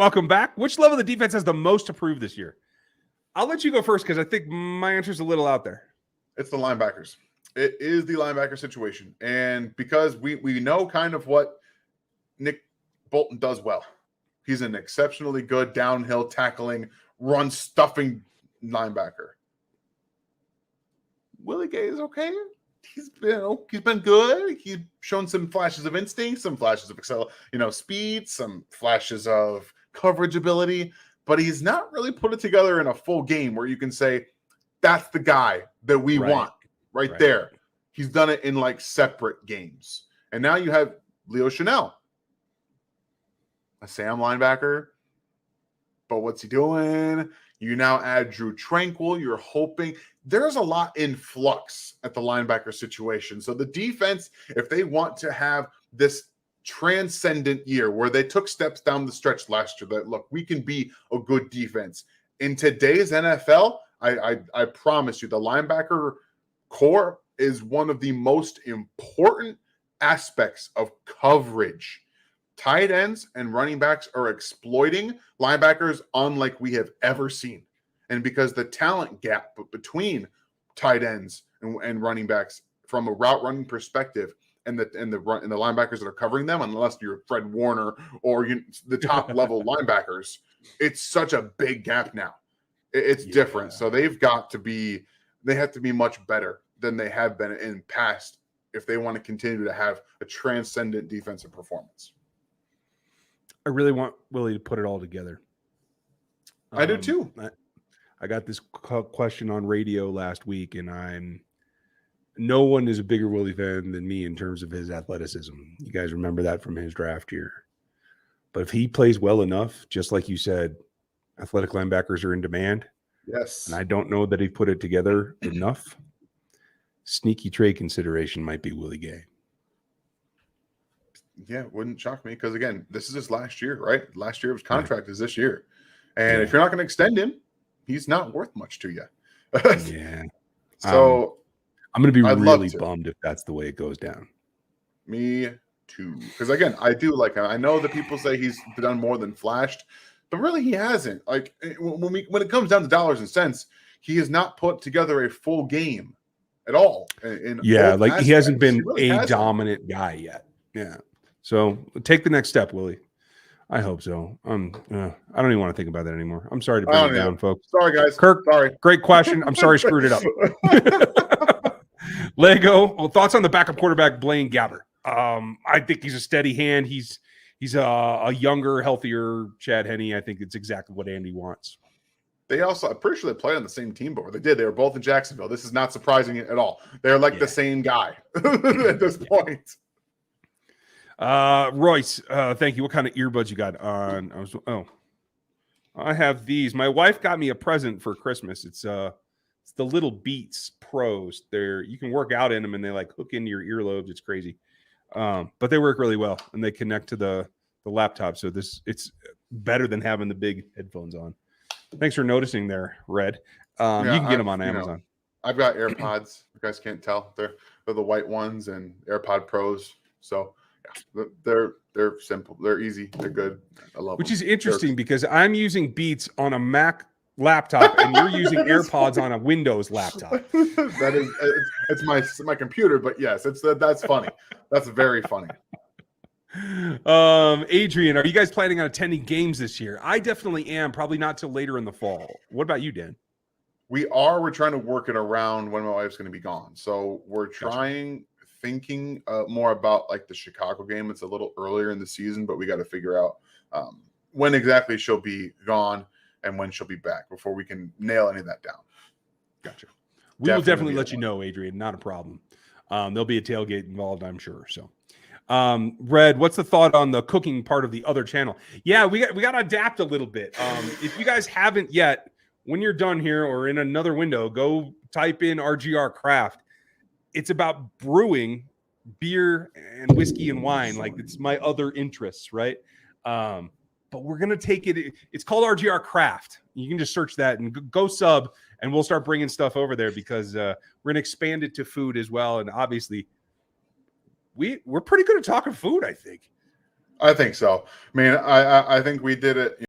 Welcome back. Which level of the defense has the most to prove this year? I'll let you go first because I think my answer is a little out there. It's the linebackers. It is the linebacker situation. And because we know kind of what Nick Bolton does well. He's an exceptionally good downhill tackling, run stuffing linebacker. Willie Gay is okay. He's been good. He's shown some flashes of instinct, some flashes of speed, some flashes of coverage ability, but he's not really put it together in a full game where you can say that's the guy that we want right there. He's done it in like separate games. And now you have Leo Chanel, a Sam linebacker, but what's he doing? You now add Drew Tranquil. You're hoping there's a lot in flux at the linebacker situation. So the defense, if they want to have this transcendent year where they took steps down the stretch last year, that look, we can be a good defense. In today's NFL, I promise you, the linebacker core is one of the most important aspects of coverage. Tight ends and running backs are exploiting linebackers unlike we have ever seen. And because the talent gap between tight ends and running backs from a route running perspective and the linebackers that are covering them, unless you're Fred Warner or the top level linebackers, it's such a big gap now. It's different. So they have to be much better than they have been in past if they want to continue to have a transcendent defensive performance. I really want Willie to put it all together. I do too. I got this question on radio last week, and no one is a bigger Willie fan than me in terms of his athleticism. You guys remember that from his draft year. But if he plays well enough, just like you said, athletic linebackers are in demand. Yes. And I don't know that he put it together enough. Sneaky trade consideration might be Willie Gay. Yeah, it wouldn't shock me because, again, this is his last year, right? Last year of his contract is this year. And if you're not going to extend him, he's not worth much to you. Yeah. So I'm going to be really bummed if that's the way it goes down. Me too. Because, again, I do like him. I know that people say he's done more than flashed, but really he hasn't. Like, when it comes down to dollars and cents, he has not put together a full game at all. He hasn't been dominant guy yet. Yeah. So take the next step, Willie. I hope so. I don't even want to think about that anymore. I'm sorry to bring it down, folks. Sorry, guys. Kirk, sorry. Great question. I'm sorry I screwed it up. Lego. Well, thoughts on the backup quarterback, Blaine Gabbert? I think he's a steady hand. He's a younger, healthier Chad Henne. I think it's exactly what Andy wants. They also, I'm pretty sure they played on the same team board. They did. They were both in Jacksonville. This is not surprising at all. They're like the same guy at this point. Royce, thank you. What kind of earbuds you got on? I have these. My wife got me a present for Christmas. It's the little Beats Pros. You can work out in them and they like hook into your earlobes. It's crazy. But they work really well and they connect to the laptop. So it's better than having the big headphones on. Thanks for noticing there, Red. You can get them on Amazon. I've got AirPods. You guys can't tell. They're the white ones and AirPod Pros. So they're simple. They're easy. They're good. I love them. Which is interesting because I'm using Beats on a Mac laptop and you're using AirPods on a Windows laptop. It's my computer, but yes, that's funny. That's very funny. Adrian, are you guys planning on attending games this year? I definitely am. Probably not till later in the fall. What about you, Dan? We're trying to work it around when my wife's going to be gone. So we're thinking more about like the Chicago game. It's a little earlier in the season, but we got to figure out when exactly she'll be gone and when she'll be back before we can nail any of that down. Gotcha. We will definitely let you know, Adrian. Not a problem. There'll be a tailgate involved, I'm sure. So, Red, what's the thought on the cooking part of the other channel? Yeah, we got to adapt a little bit. If you guys haven't yet, when you're done here or in another window, go type in RGR Craft. It's about brewing beer and whiskey and wine. Like it's my other interests, right? But we're going to take it. It's called RGR Craft. You can just search that and go sub and we'll start bringing stuff over there because we're going to expand it to food as well. And obviously we're pretty good at talking food, I think. I think so. I mean, I think we did it.